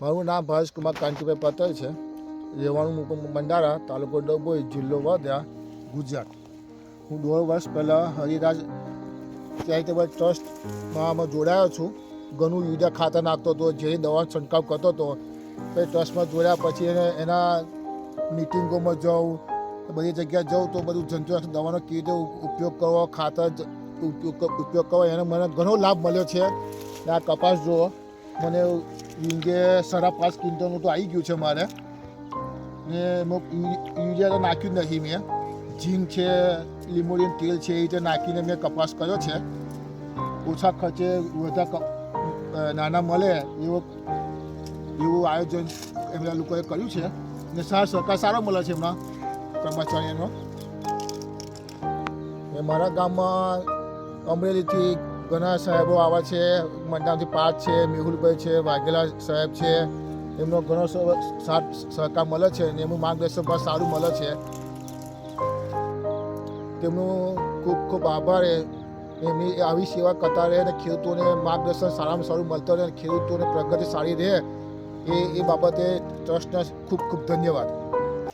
મારું નામ ભાવેશકુમાર કાંતિભાઈ પટેલ છે. રહેવાનું મંડારા, તાલુકો ડભોઈ, જિલ્લો વડોદરા, ગુજરાત. હું 1.5 વર્ષ પહેલાં હરિરાજ ચેરિટેબલ ટ્રસ્ટમાં જોડાયો છું. ઘણું યુરિયા ખાતર નાખતો હતો, જે દવાનો છંટકાવ કરતો હતો. પછી ટ્રસ્ટમાં જોડ્યા પછી એના મિટિંગોમાં જાઉં, બધી જગ્યાએ જાઉં તો બધું જંતુનાશક દવાનો કેવી રીતે ઉપયોગ કરવો, ખાતર ઉપયોગ કરવો, એનો મને ઘણો લાભ મળ્યો છે. આ કપાસ જુઓ, મને વીંગે 5.5 ક્વિન્ટલનું તો આવી ગયું છે મારે. ને યુરિયા તો નાખ્યું જ નથી મેં. ઝીંક છે, લીંબોળીનું તેલ છે, એ રીતે નાખીને મેં કપાસ કર્યો છે. ઓછા ખર્ચે વધારે નાના મળે એવું આયોજન એમના લોકોએ કર્યું છે. ને સહકાર સારો મળે છે એમના કર્મચારીઓનો. મારા ગામમાં અમરેલીથી ઘણા સાહેબો આવે છે. મંડાથી પાર્થ છે, મેહુલભાઈ છે, વાઘેલા સાહેબ છે. એમનો ઘણો સહકાર મળે છે અને એમનું માર્ગદર્શન પણ સારું મળે છે. તેમનું ખૂબ ખૂબ આભાર. એમની આવી સેવા કરતા રહે અને ખેડૂતોને માર્ગદર્શન સારામાં સારું મળતું રહે અને ખેડૂતોને પ્રગતિ સારી રહે એ બાબતે ટ્રસ્ટને ખૂબ ખૂબ ધન્યવાદ.